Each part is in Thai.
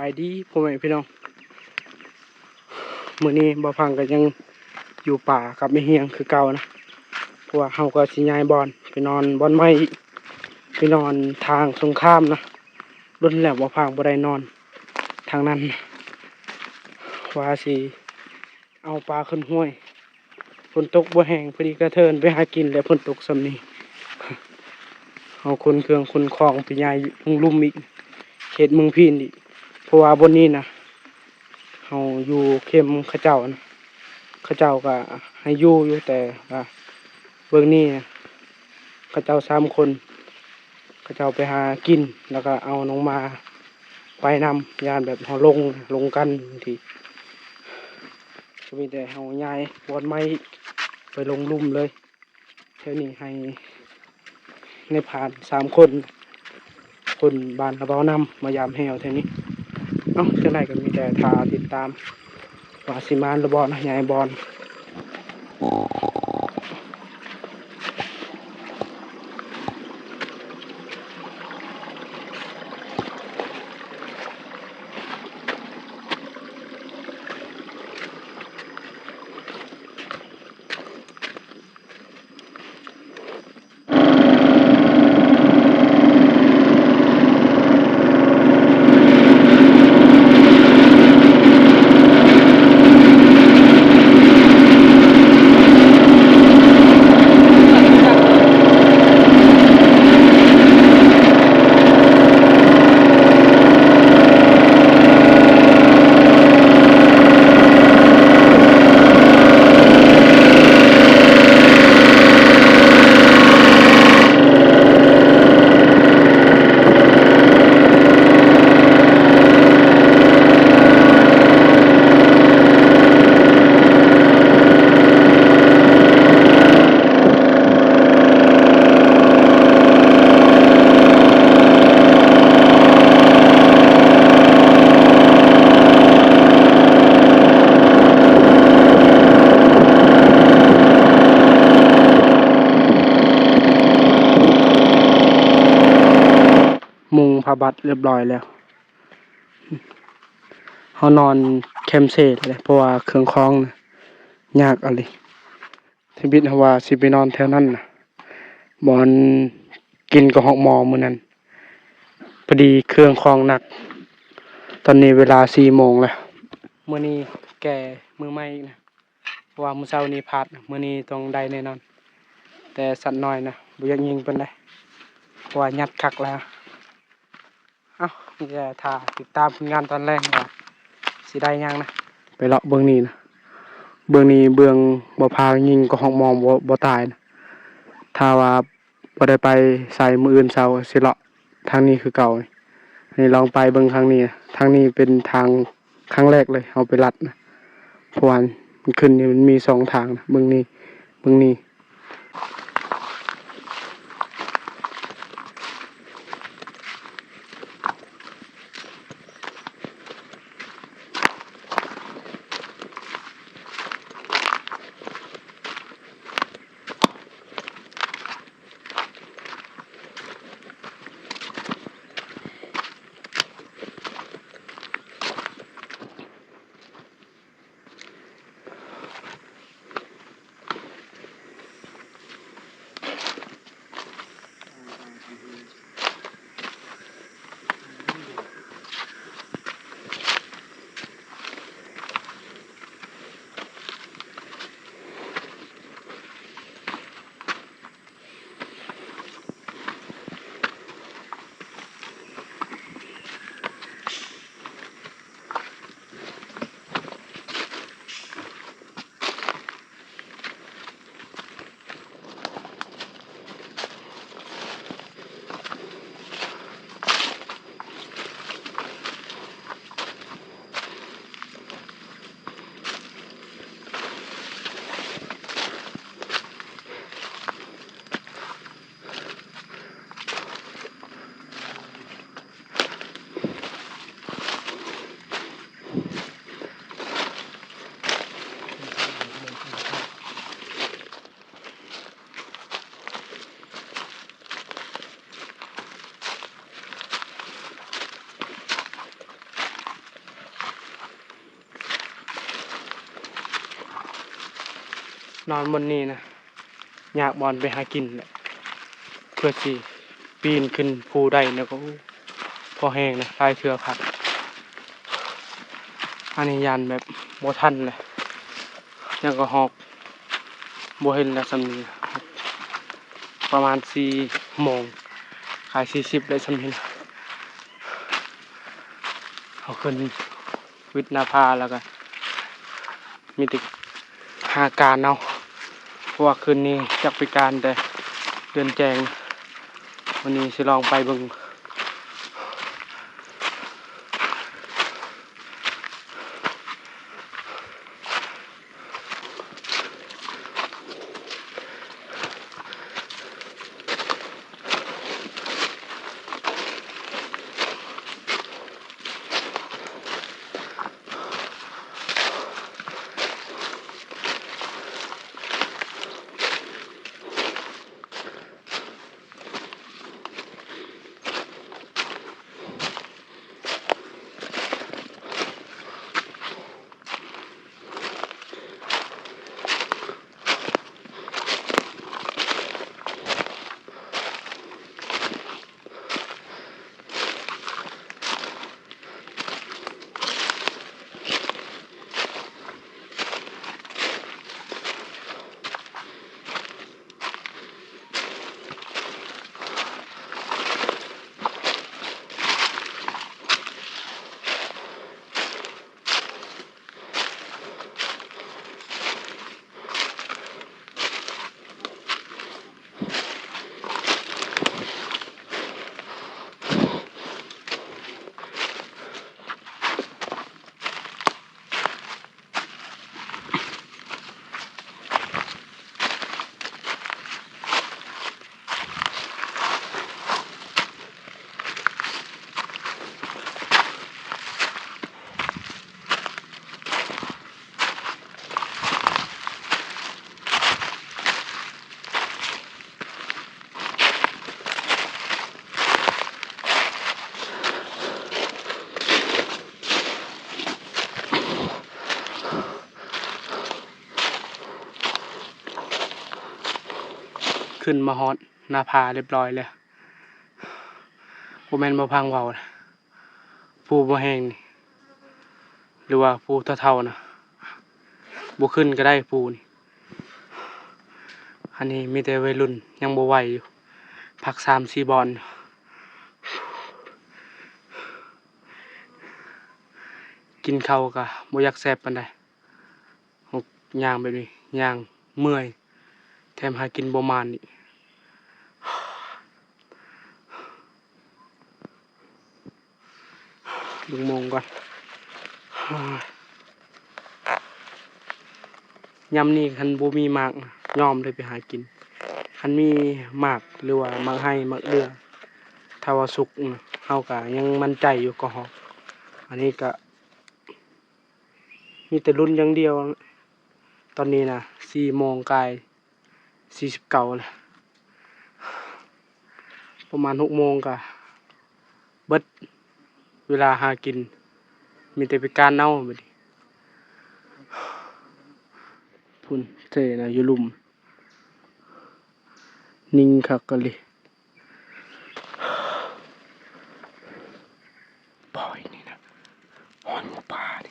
ายดีพ่อแม่พี่น้องมื้อนี้บ่พังก็ยังอยู่ป่ากับแม่เฮียงคือเก่านะเพราะว่าเฮาก็สิย้ายบ่อนไปนอนบ่อนใหม่อีกไปนอนทางสงครามนะโดนแล้วบ่พังบ่ได้นอนทางนั้นว่าสิเอาปลาขึ้นห้วยฝนตกบ่แห้งพอดีกระเทินไปหากินแล้วฝนตกส่ำนี้เอาคนเครื่องคนของไปย้ายลุ่มอีกเขตเมืองพีนอีกเพราะว่าบนนี้นะเฮาอยู่เข้มเขาเจ้านะเขาเจ้าก็ให้อยู่แต่ว่าเบิ่งนี้เขาเจ้า3คนเขาเจ้าไปหากินแล้วก็เอาน้องมาไปนำยานแบบเฮาลงกันทีก็มีแต่เฮาย้ายบอนไม้ไปลงลุ่มเลยแถวนี้ให้ในผ่าน3คนบ้านระเบ้านำมายามแหวแถวนี้จังได๋ก็มีแต่ท่าติดตามว่าสิมานหรือบ่นะย้ายบอนมุงผ้าบัดเรียบร้อยแล้วเฮานอนแคมป์เซตเลยเพราะว่าเครื่องคองน่ะยากอะลิที่บิดเฮาว่าสิไปนอนแถวนั้นน่ะบ่อนกินกับฮอกหมอมื้อนั้นพอดีเครื่องคองหนักตอนนี้เวลา 4:00 นแล้วมื้อนี้แก่มื้อใหม่อีกนะเพราะว่ามื้อเช้านี้พลาดมื้อนี้ต้องได้แน่นอนแต่สัตว์น้อยนะบ่อยากยิงปานใดเพราะว่ายัดคักแล้วนี่แหละถ้าติดตามผลงานตอนแรกว่าสิได้ยังนะไปเลาะเบื้องนี้นะเบื้องนี้เบื้องบ่พายิงก็ห้องมองบ่ตายนะถ้าว่าบ่ได้ไปใส่มื้ออื่นเช้าสิเลาะทางนี้คือเก่านี่ลองไปเบิ่งครั้งนี้ทางนี้เป็นทางครั้งแรกเลยเอาไปลัดนะเพราะว่ามันขึ้นนี่มันมี2ทางนะเบื้องนี้ นอนบนนี้นะอยากบอนไปหากินแหละเพื่อสิปีนขึ้นภูได้แล้วก็พอแห้งนะลายเทือครับอันนี้ยันแบบบ่ทันเลยยังก็หอกบ่เห็นแล้วสำนี้ประมาณ4 โมงขาย40ได้สำนี้เอาขึ้นวิทย์นาภาแล้วก็มีติหาการเอาเพราะว่าคืนนี้จักไปการแต่เดือนแจงวันนี้สิลองไปเบิ่งขึ้นมาฮอดหน้าผาเรียบร้อยแล้วบ่แม่นบ่พังเว้านะภูบ่แห้งนี่หรือว่าภูเท่าๆนะบ่ขึ้นก็ได้ภูนี่อันนี้มีแต่วัยรุ่นยังบ่ไหวอยู่พัก 3-4 บอนกินข้าวก็บ่อยากแซ่บปานใดย่างแบบนี้ย่างเมื่อยแถมหากินบ่มานอีกลุงมงก่อนยำนี่คันบ่มีหมากยอมเลยไปหากินคันมีหมากหรือว่าหมากให้หมากเรือถ้าว่าสุกเฮาก็ยังมั่นใจอยู่ก็ฮอกอันนี้ก็มีแต่ลุ้นอย่างเดียวตอนนี้นะ4 โมงกาย49แล้วประมาณ6 โมงก็เบิดเวลาหากินมีแต่ไปการเน่าบัดนี้พุ่นเท่นะอยู่ลุ่มนิ่งคักกะเลยปล่อยนี่นะฮอนหมูป่าดิ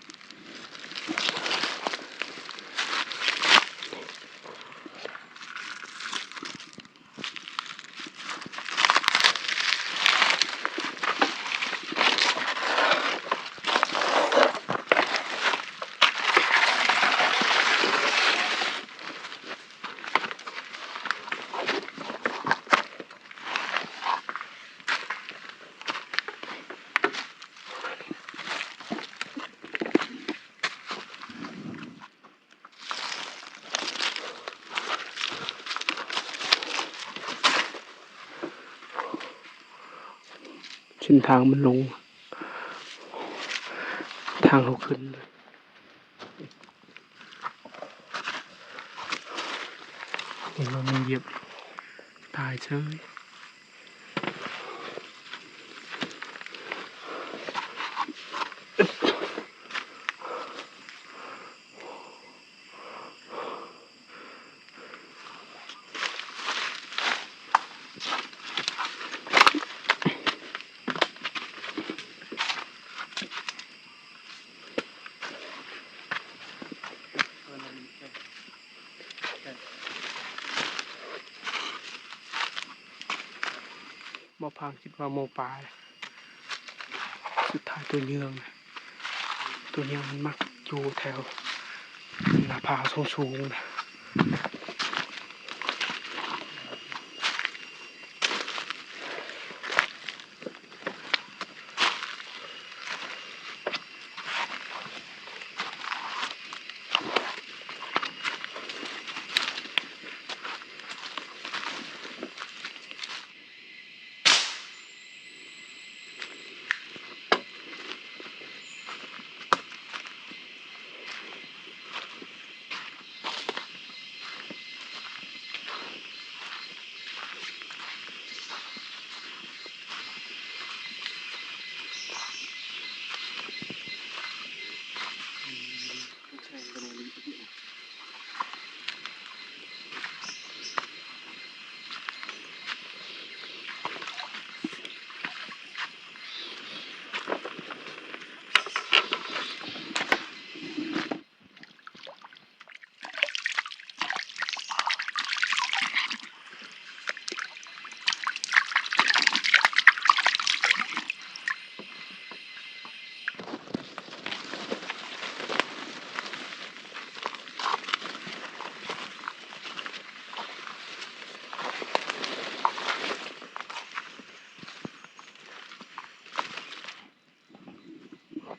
เส้นทางมันลงทางเขาขึ้นเลยเห็นว่ามันเหยียบตายเฉย บ่พังคิดว่าหมูป่าสุดท้ายตัวเยืองมันมักอยู่แถวหน้าผาสูงๆนะ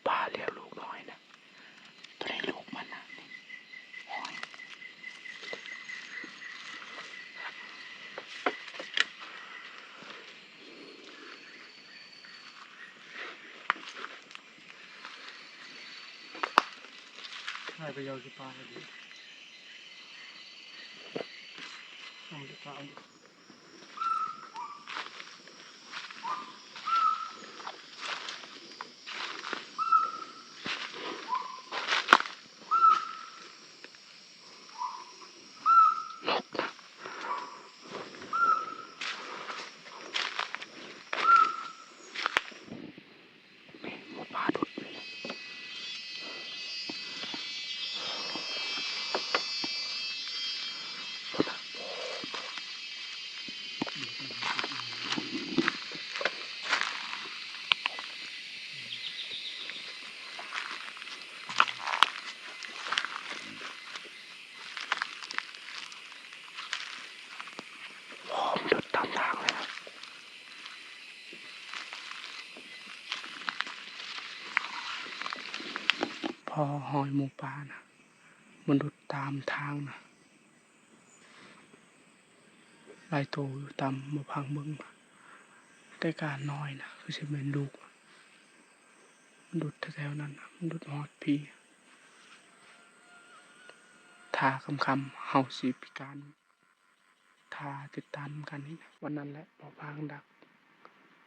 ป่าเลี้ยงลูกน้อยนะตัวนี้ลูกมันนะให้ไปยาวที่ป่าเลยดิเอาดิป่าพอหอยหมูป่านะมันดุดตามทางนะลายโตอยู่ตามมาพังเบิ่งแต่การน้อยนะคือสิแม่นลูกมันดุดแถวๆนั้นนะมันดุดฮอดพี่ทาค่ำๆเฮาสิพิการทาติดตามกันนี่นะวันนั้นแหละบ่พังดัก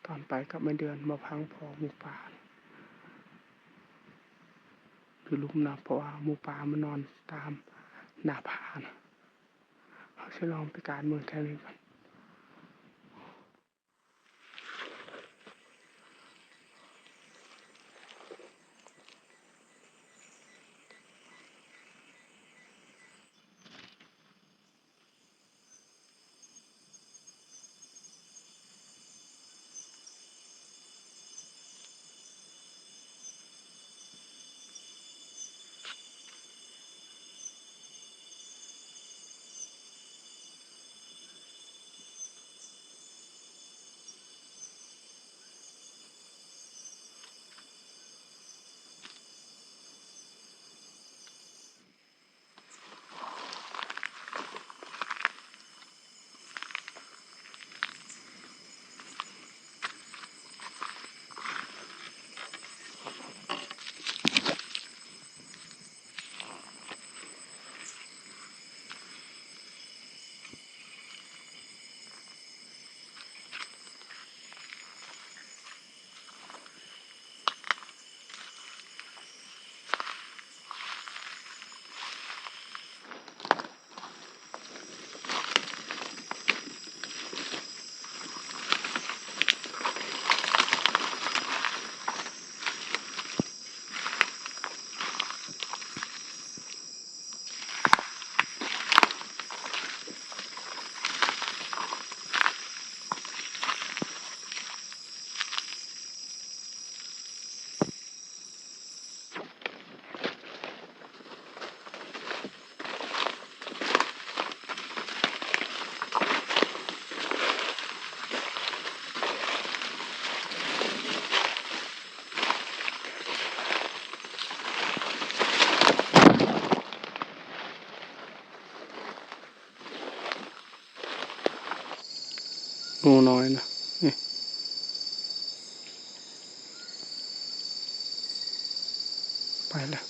ตอนไปกับแม่เดือนบ่พังพอหมูป่าคือลุมนะเพราะว่าหมูป่ามันนอนตามหน้าผานะเฮาสิลองไปการเมืองแถวนี้ก่อน งูน้อยนะนี่ไปแล้ว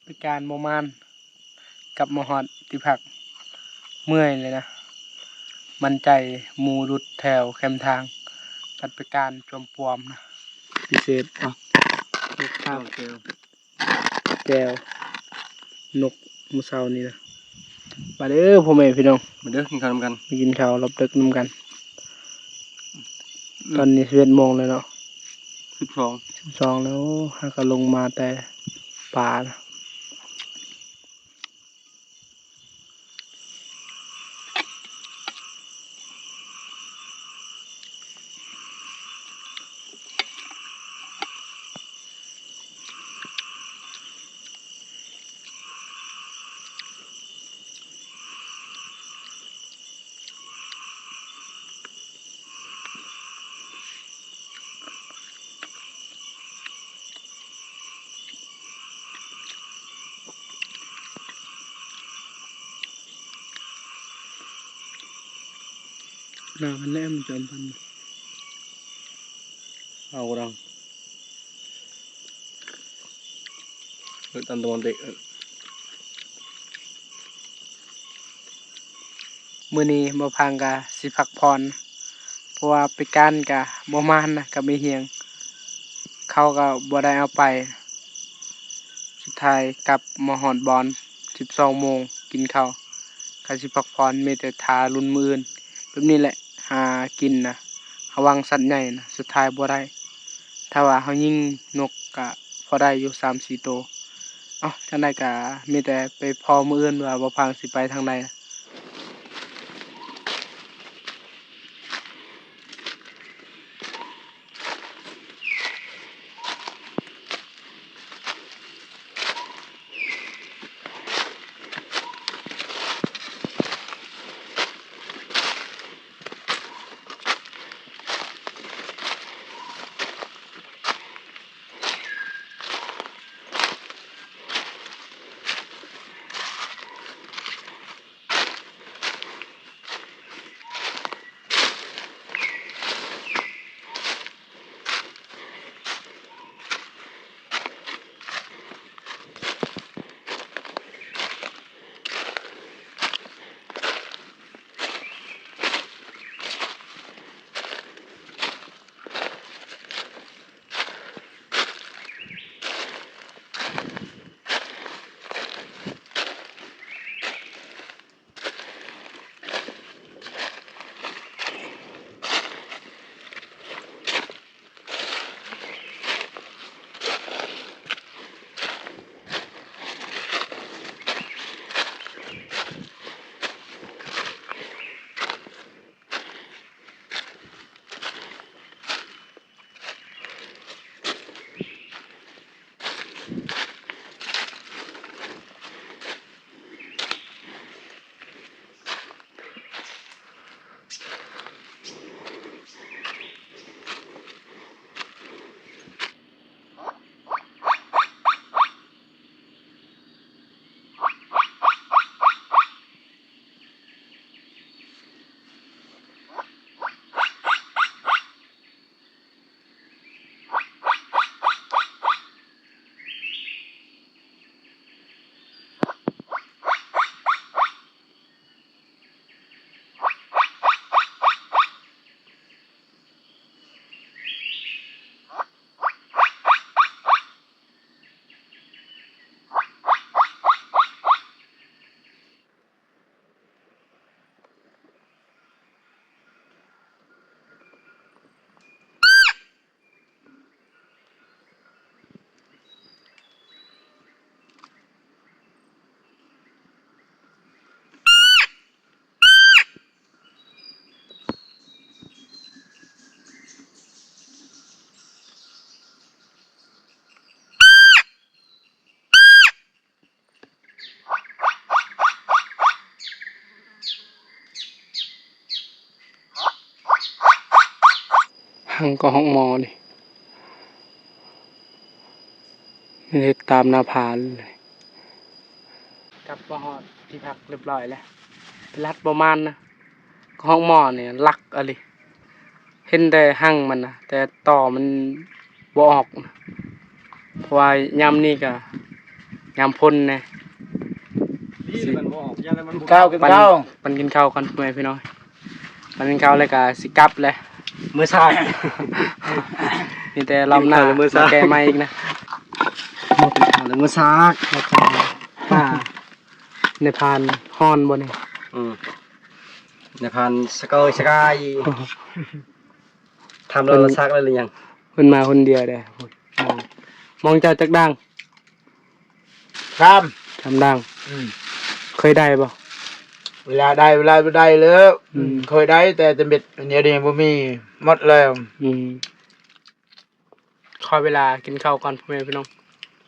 เป็นการบ่มานกลับมาฮอดที่พักเมื่อยเลยนะมันใจหมู่รุดแถวแคมทางกันไปการจมปวมนะพิเศษข้าวแก้วนกมื้อเช้านี้นะมาเด้อพ่อแม่พี่น้อง มาเด้อกินข้าวนำกัน ไปกินข้าวรอบดึกนำกัน ตอนนี้ 11:00 นเลยเนาะ 12 แล้วหาก็ลงมาแต่ป่านะน้ามันแหลมจอมพันธุ์ เอาดังตันตะวันเด็ก มื้อนี้บ่พังก็สิพักผ่อนเพราะว่าไปการก็บ่มานนะก็ไม่เฮียงเขาก็บ่ได้เอาไปสุดท้ายกลับมาฮอดบอน 12 โมงกินข้าวก็สิพักผ่อนมีแต่ท่าลุ้นมื้ออื่นแบบนี้แหละหากินนะระวังสัตว์ใหญ่นะสุดท้ายบ่ได้ถ้าว่าเฮายิงนกก็พอได้อยู่ 3-4 ตัวจังได๋ก็มีแต่ไปพ้อมื้ออื่นว่าบ่พังสิไปทางใดหังก็ห้องหมอนี่เฮ็ดตามหน้าผาเลยกลับมาฮอดที่พักเรียบร้อยแล้วไปลัดประมาณนะ ห้องหม้อเนี่ยลักอะไรเห็นแต่หั่งมันนะแต่ต่อมันบ่ออกนะเพราะว่ายามนี้ก็ยามพ่นนะ นี่มันบ่ออกยันแล้วมันบ่ ข้าวกิน ปัน ข้าว ปันกินข้าวกันเพื่อนพี่น้อยปันกินข้าวแล้วก็สิกลับเลย มือซ้าย นี่แต่รอบหน้ามาแก้ใหม่อีกนะ หมดข้าวแล้วมือซ้าย แล้วก็ป่าในพานฮ้อนบ่นี่ ในพันสกอยสกายทำเราซักแล้วหรือยัง เพิ่นมาคนเดียวเด้อมองเจ้าจักดัง ครับ ทำดังเคยได้บ่ เวลาได้แล้ว เคยได้แต่จะเบ็ดอันนี้เดียวบ่มีหมดแล้ว คอยเวลากินข้าวก่อนพ่อแม่พี่น้อง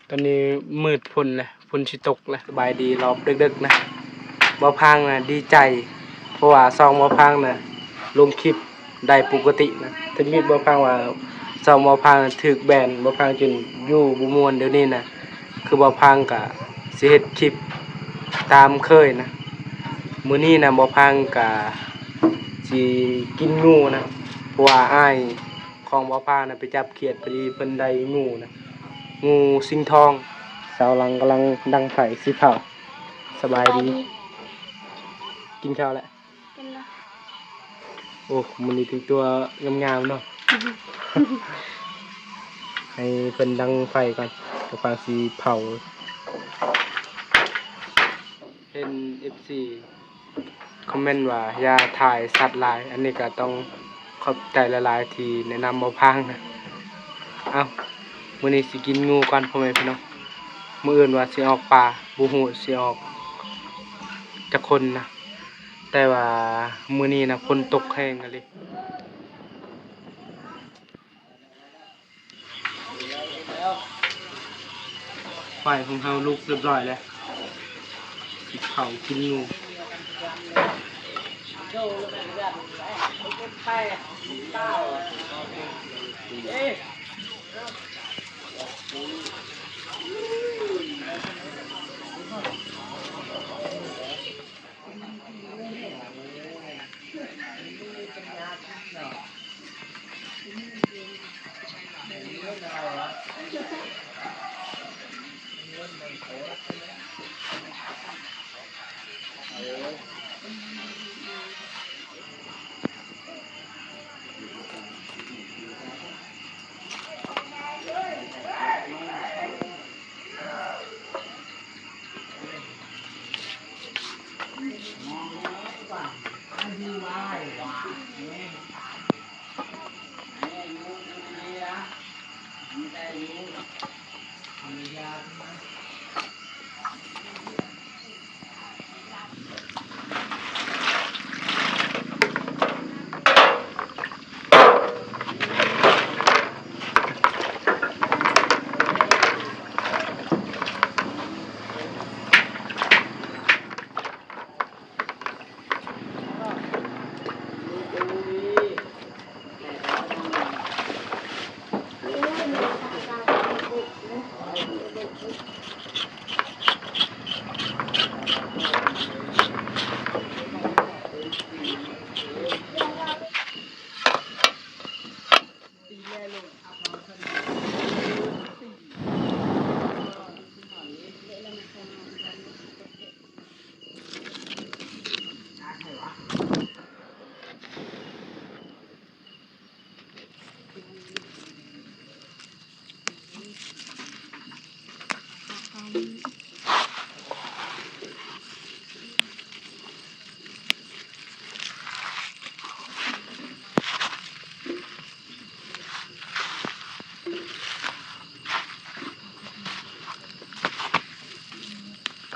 ตอนนี้มืดพุ่นเลยพุ่นสิตกเลยสบายดีรอบดึกๆนะบ่พังน่ะดีใจ เพราะว่าซองบ่พังน่ะลงคลิปได้ปกตินะแต่มีบ่พังว่าซองบ่พังถูกแบนบ่พังจนอยู่บ่ม่วนเดี๋ยวนี้นะคือบ่พังก็สิเฮ็ดคลิปตามเคยนะมื้อนี้นะบ่พังก็สิกินงูนะเพราะว่าอ้ายของบ่พังน่ะไปจับเขียดพอดีเพิ่นได้งูนะงูสิงทองสาวหลังกำลังดังไฟสิเผาสบายดี กินข้าวแล้ว กินละ โอ้มันนี่ถึงตัวงามๆเนาะ ให้เพิ่นดังไฟก่อนกับฟางสีเผาเป็น FC คอมเมนต์ว่าอย่าถ่ายสัตว์หลาย อันนี้ก็ต้องขอบใจหลายๆที่แนะนำบ่พังนะเอ้ามื้อนี้สิกินงูก่อนพ่อแม่พี่น้องมื้ออื่นว่าสิออกป่าบ่ฮู้สิออกจักคนนะ แต่ว่ามื้อนี้นะฝนตกแห้งอะเลยไฟของเฮาลุกเรียบร้อยแล้วสิเผากินงู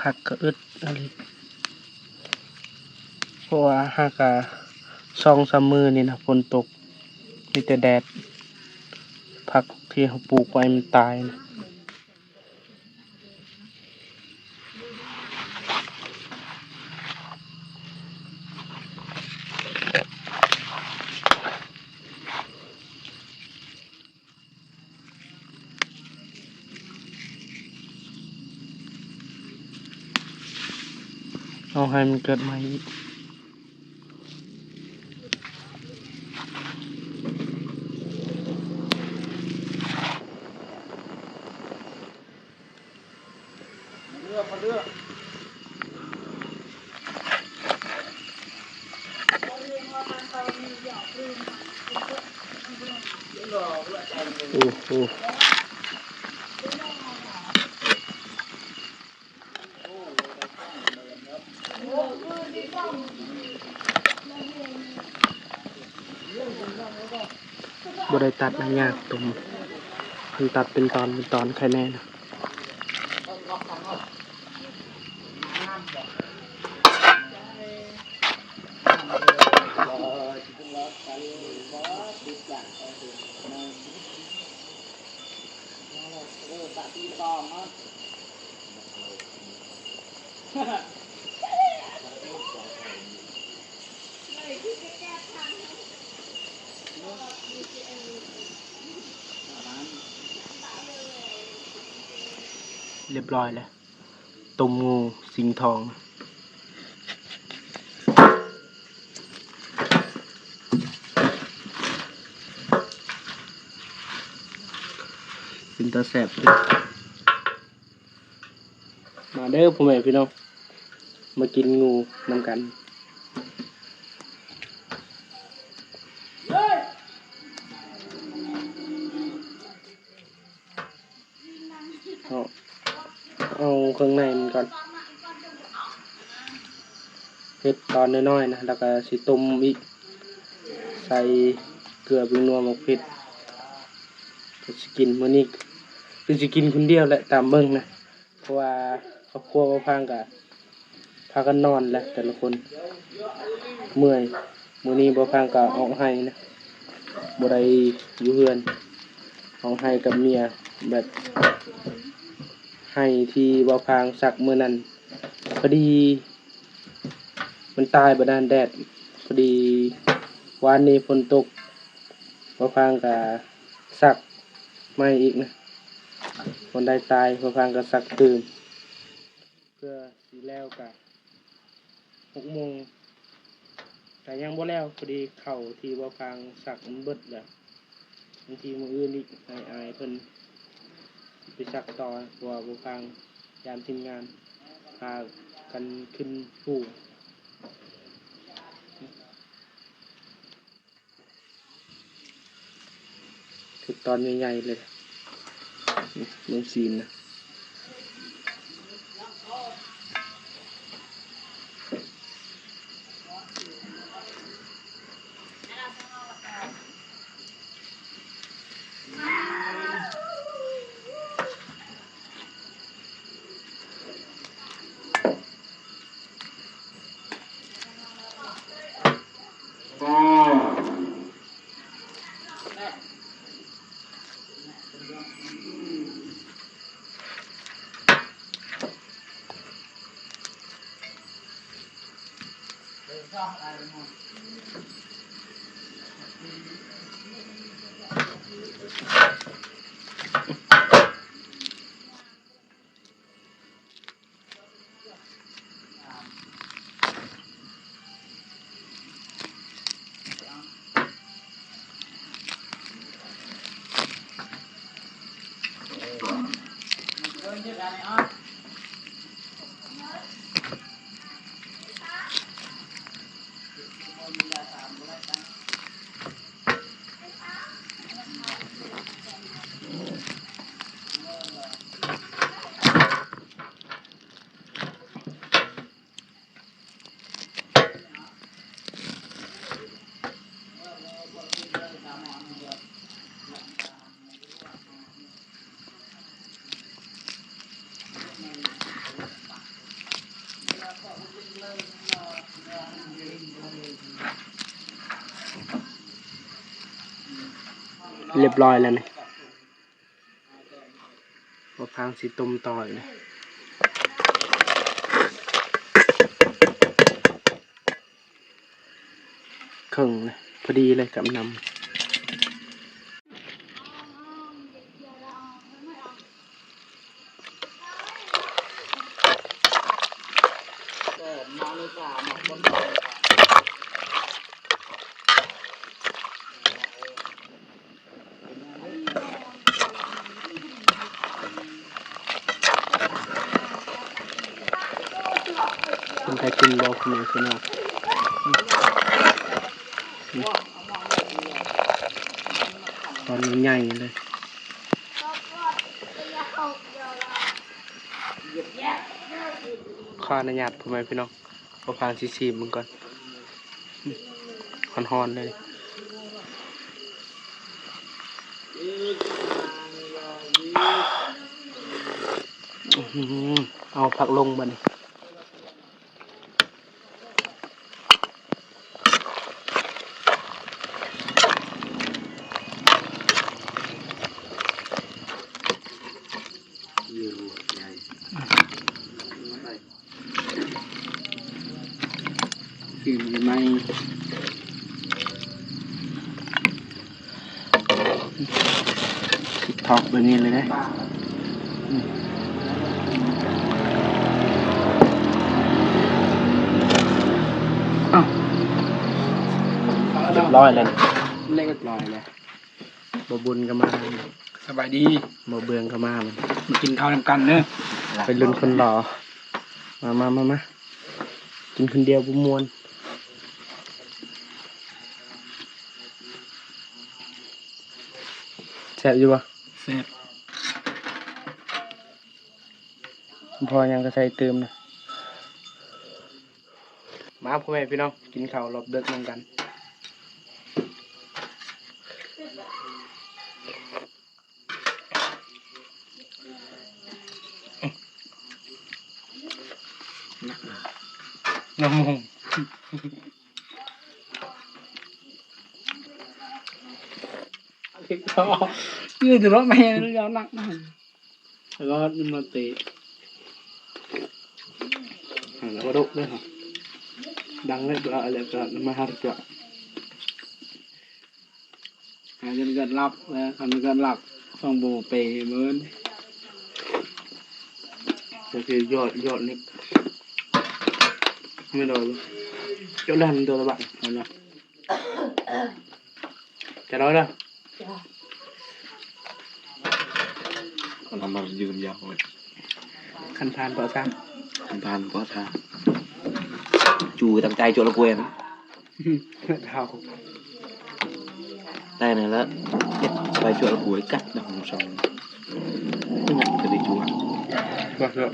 ผักก็อึดอะไรเพราะว่าหากะ2-3 มื้อนี่นะฝนตกมีแต่แดดผักที่เขาปลูกไว้มันตายนะเอาให้มันเกิดใหม่อีก โอ้โหบ่ได้ตัดนะยากตุ่มเพิ่นตัดเป็นตอนใครแน่นะเรียบร้อยแล้วต้มงูสิงห์ทองเป็นตาแสบเลยมาเด้อพ่อแม่พี่น้องมากินงูนำกันเอาเครื่องในมันก่อนเผ็ดตอนน้อยๆนะแล้วก็สิต้มอีกใส่เกลือเป็นนัวหมกเผ็ดก็สิกินมื้อนี้คือสิกินคนเดียวแหละตามเบิ่งนะเพราะว่าครอบครัวบ่พังก็พากันนอนแล้วแต่ละคนเมื่อยมื้อนี้บ่พังก็ออกให้นะบ่ได้อยู่เฮือนออกให้กับเมียแบบให้ที่บ่พางสักมื้อนั้นพอดีมันตายบ่นานแดดพอดีวานนี้ฝนตกบ่พางก็สักไม่อีกนะคนได้ตายบ่พางก็สักตื่นเพื่อสิแล้วก็6 โมงแต่ยังบ่แล้วพอดีเข้าที่บ่พางสักมันเบิดแล้วบางทีมื้ออื่นอีกอายเพิ่นไปสักต่อเพราะว่าบ่พางยามทีมงานพากันขึ้นภูคือตอนใหญ่ๆเลยเมืองซีนนะเรียบร้อยแล้วนะบ่พางสิต้มต่อยนะครึ่งนะพอดีเลยกับน้ำ มันได้กินบ่คุณแม่พี่น้องตอนนี้ใหญ่เลยข้าอนุญาตคุณแม่พี่น้องเอาพางซีมึงก่อนฮอนๆเลยเอาผักลงมานี่คือไม่ทอกแบบนี้เลยนะอ้าวเรียบร้อยเลยเรียบร้อยเลยบ่บุญก็มา สบายดี บ่เบืองก็มามัน มากินข้าวนำกันเนอะ เป็นรุ่นคนหล่อมากินคนเดียวบุมวนแซ่บอยู่ปะ แซ่บ พอยังก็ใส่เติมนะมาพ่อแม่พี่น้องกินข้าวรอบดึกนำกันน้ำมงยืดรถมาเห็นแล้วหนักมากแล้วก็มันเตะแล้วก็ดุด้วยครับดังเลยอะไรก็มาหาเจาะหาจนเกิดรับแล้วคันเกิดหลับฟังโบเปเหมือนก็คือยอดนี่ไม่โดนยอดแรกมันตัวละบาทเอาละจะร้อยละ เรามายืนยาวเลย คันพานเปล่าซ้ ทานก็ทานจูตั้งใจโจละกวยนะ ำเท่า ได้ไหนแล้วเจ็ดไปโจละกวยกัดดำสองไม่อยากจะได้จู ว่าเถอะ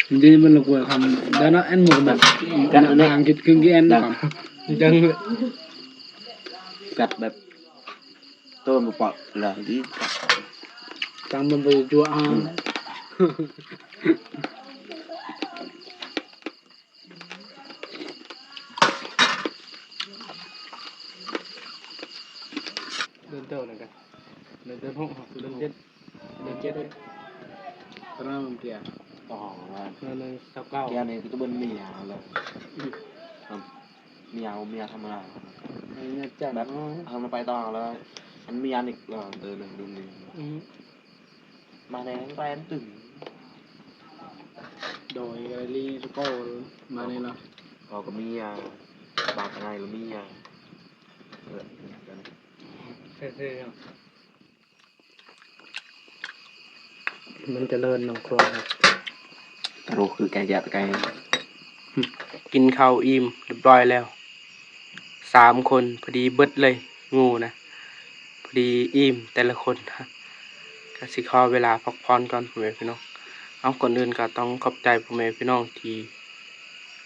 จริงๆมันละกว่าคำแล้วนะอันหมดแบบกันทางคิดครึ่งกี่อันนะครับจังเลย กัดแบบต้นมาปอกเลยที่ จังมันไปจั่วอ่างเดินเท่าไหร่กันเดินห้องเดินเจ็ดเลยตอนนั้นมันเปลี่ยน ต่อว่า นั่นเลยสับเก้า แกเนี่ยก็เป็นเมียเลยเมียธรรมดา อันนี้จัด แบบทำไปต่อแล้วอันเมียอีกเดินหนึ่งดูหนึ่งมาในนั้นไปอันตึง โดยลีสโก้มาในละ เราก็มีบาดไงหรือมีเท่ๆมันจะเลินน้องครัวครับ ตะโรคือแกแยะแก กินข้าวอิ่มเรียบร้อยแล้ว3 คนพอดีเบิดเลยงูนะพอดีอิ่มแต่ละคนนะก็สิขอเวลาพักผ่อนก่อนพ่อแม่พี่น้องเอาก่อนอื่นก็ต้องขอบใจพ่อแม่พี่น้องที่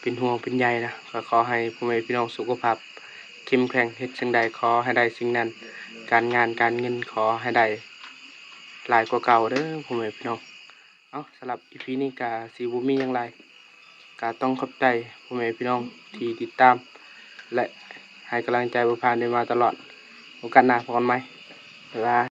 เป็นห่วงเป็นใยนะก็ขอให้พ่อแม่พี่น้องสุขภาพเข้มแข็งเฮ็ดสิ่งใดขอให้ได้สิ่งนั้นการงานการเงินขอให้ได้หลายกว่าเก่าเด้อพ่อแม่พี่น้องเอาสำหรับ EP นี้ก็สิบ่มีหยังไรก็ต้องขอบใจพ่อแม่พี่น้องที่ติดตามและให้กำลังใจบ่ผ่านได้มาตลอดโอกาสหน้าพบกันใหม่บ๊ายบาย